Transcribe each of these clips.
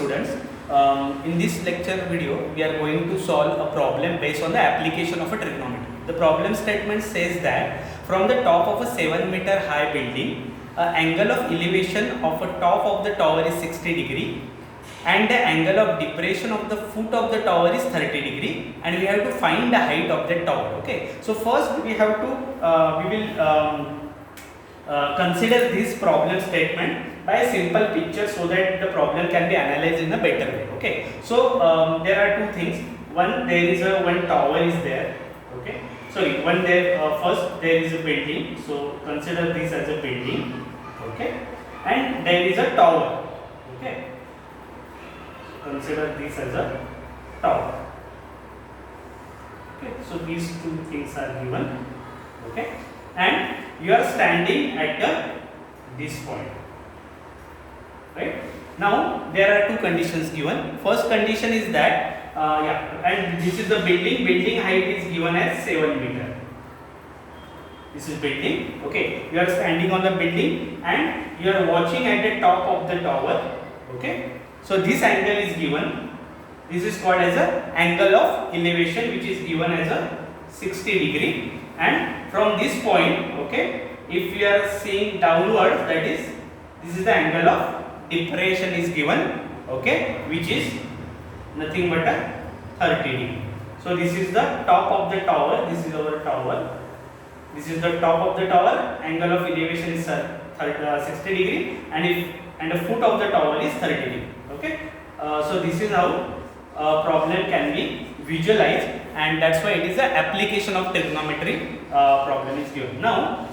students. In this lecture video, we are going to solve a problem based on the application of a trigonometry. The problem statement says that from the top of a 7-meter high building, angle of elevation of a top of the tower is 60 degree and the angle of depression of the foot of the tower is 30 degree, and we have to find the height of the tower. Okay, so first we have to consider this problem statement by a simple picture so that the problem can be analyzed in a better way. Okay, so there are two things. One, there is one tower is there. Okay, sorry, one there first there is a building, so consider this as a building. Okay, and there is a tower. Okay, consider this as a tower. Okay, so these two things are given. Okay, and you are standing at this point. Right now, there are two conditions given. First condition is that and this is the building. Building height is given as 7 meter. This is building. Okay, you are standing on the building and you are watching at the top of the tower. Okay, so this angle is given. This is called as a angle of elevation, which is given as a 60 degree. And from this point, okay, if we are seeing downwards, that is, this is the angle of depression is given. Okay, which is nothing but a 30 degree. So this is the top of the tower. This is our tower. This is the top of the tower. Angle of elevation is 60 degree, and the foot of the tower is 30 degree. Okay, so this is how problem can be visualized, and that's why it is an application of trigonometry problem is given. Now,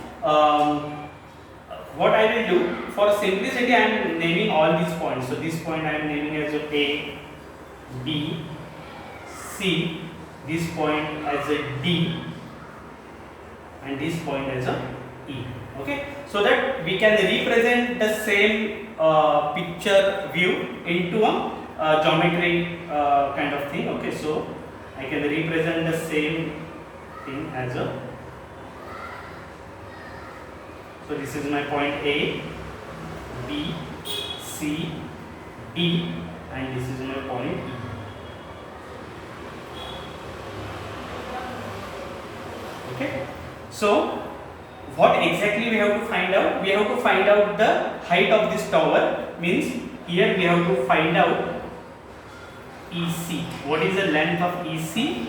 what I will do for simplicity, I am naming all these points. So this point I am naming as A, B, C. This point as a D, and this point as a E. Okay, so that we can represent the same picture view into a geometry kind of thing. Okay, so I can represent the same thing as a, so this is my point A, B, C, D, and this is my point E. Okay, so what exactly we have to find out? We have to find out the height of this tower. Means here we have to find out EC. What is the length of EC?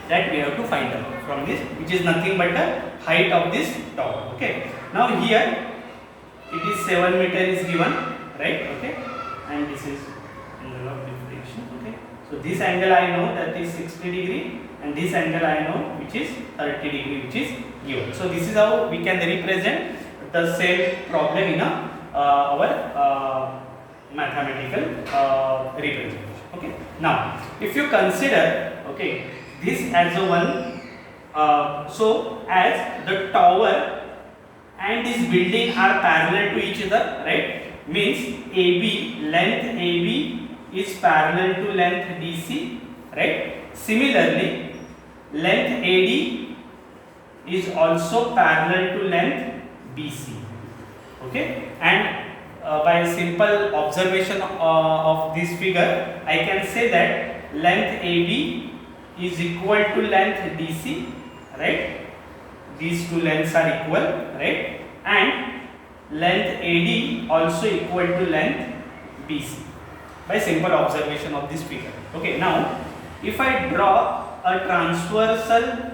That we have to find out from this, which is nothing but the height of this tower. Okay. Now here it is 7 meter is given, right? Okay, and this is angle of deflection. Okay, so this angle I know that is 60 degree, and this angle I know which is 30 degree, which is given. So this is how we can represent the same problem in our mathematical representation. Okay. Now, if you consider, okay, this as a one, so as the tower and this building are parallel to each other, right? Means AB, length AB is parallel to length DC, right? Similarly, length AD is also parallel to length BC. Okay, and by a simple observation of this figure, I can say that length AB is equal to length DC, right? These two lengths are equal, right? And length AD also equal to length BC by simple observation of this figure. Okay, now if I draw a transversal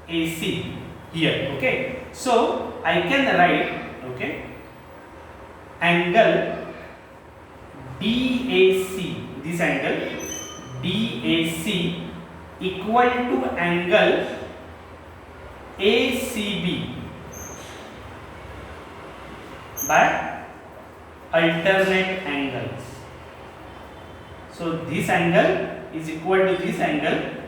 AC here, okay, so I can write, okay, angle DAC, this angle DAC equal to angle ACB by alternate angles. So this angle is equal to this angle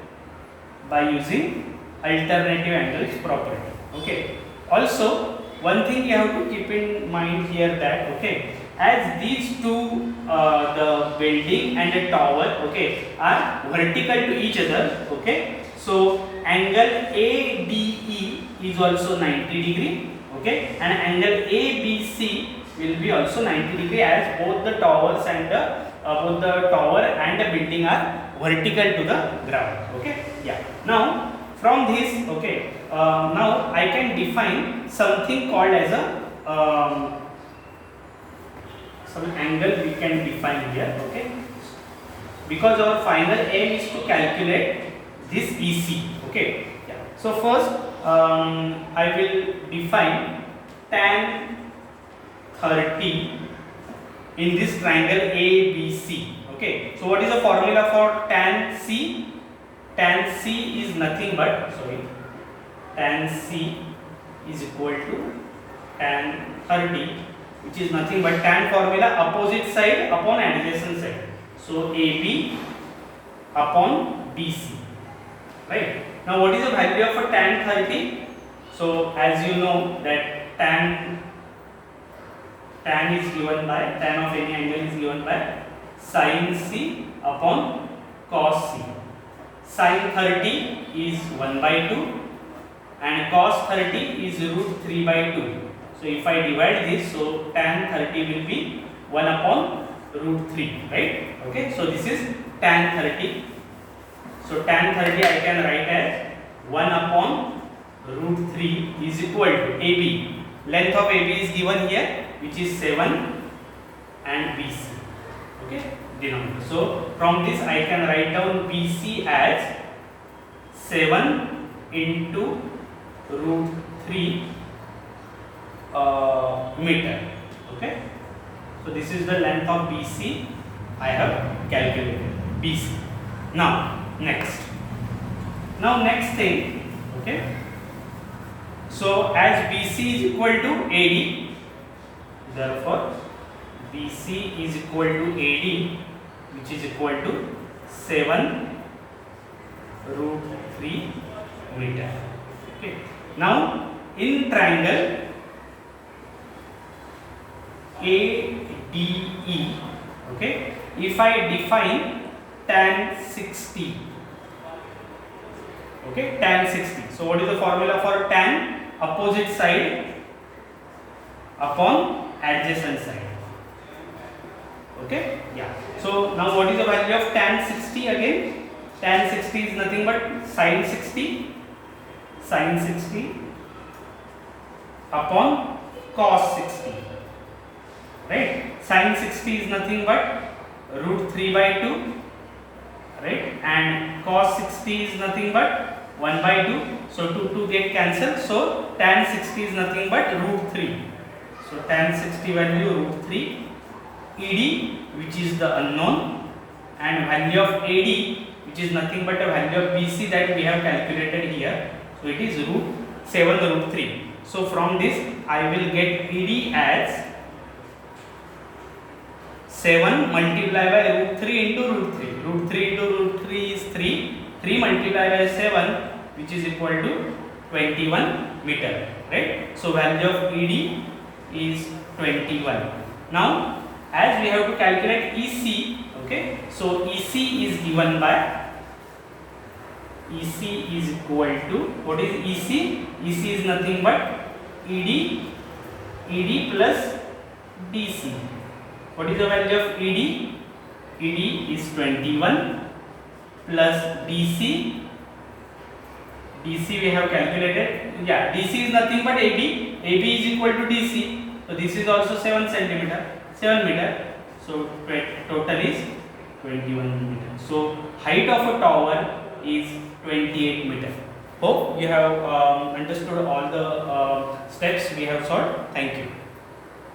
by using alternative angles property. Okay. Also, one thing you have to keep in mind here that, okay, as these two, the building and the tower, okay, are vertical to each other. Okay, so angle ADE is also 90 degree. Okay, and angle ABC will be also 90 degree, as both the towers and the both the tower and the building are vertical to the ground. Okay, yeah. Now from this, okay, now I can define something called as a some angle we can define here. Okay, because our final aim is to calculate this EC. Okay, yeah. So first I will define tan 30 in this triangle ABC. Okay, so what is the formula for tan C? Tan C is nothing but, tan C is equal to tan 30, which is nothing but tan formula opposite side upon adjacent side. So AB upon BC. Right. Now what is the value of tan 30? So as you know that tan is given by, tan of any angle is given by sin C upon cos C. Sin 30 is 1 by 2 and cos 30 is root 3 by 2. So if I divide this, so tan 30 will be 1 upon root 3, right? Okay, so this is tan 30. So tan 30 I can write as 1 upon root 3 is equal to AB. Length of AB is given here, which is 7, and BC. Okay, denominator. So from this I can write down BC as 7 into root 3 meter. Okay, so this is the length of BC I have calculated. BC. Now next thing. Okay, so as BC is equal to AD, therefore BC is equal to AD, which is equal to 7 root 3 meter. Okay, now in triangle ADE, okay, if I define tan 60, okay, tan 60. So what is the formula for tan? Opposite side upon adjacent side. Okay, yeah. So now what is the value of tan 60 again? Tan 60 is nothing but sin 60 upon cos 60. Right? Sin 60 is nothing but root 3 by 2. Right? And cos 60 is nothing but 1 by 2. So 2 get cancelled. So tan 60 is nothing but root 3. So tan 60 value root 3. ED, which is the unknown, and value of AD, which is nothing but a value of BC that we have calculated here. So it is root 7 root 3. So from this I will get ED as 7 multiplied by root 3 into root 3. Root 3 into root 3 is 3. 3 multiplied by 7, which is equal to 21 meter. Right? So value of ED is 21. Now as we have to calculate EC, okay, so EC is given by, EC is equal to, what is EC? EC is nothing but ED plus DC. What is the value of ED? ED is 21 plus DC. DC we have calculated, yeah, DC is nothing but AB. AB is equal to DC. So this is also 7 meter. So total is 21 meter. So height of a tower is 28 meter. Hope you have understood all the steps we have solved. Thank you.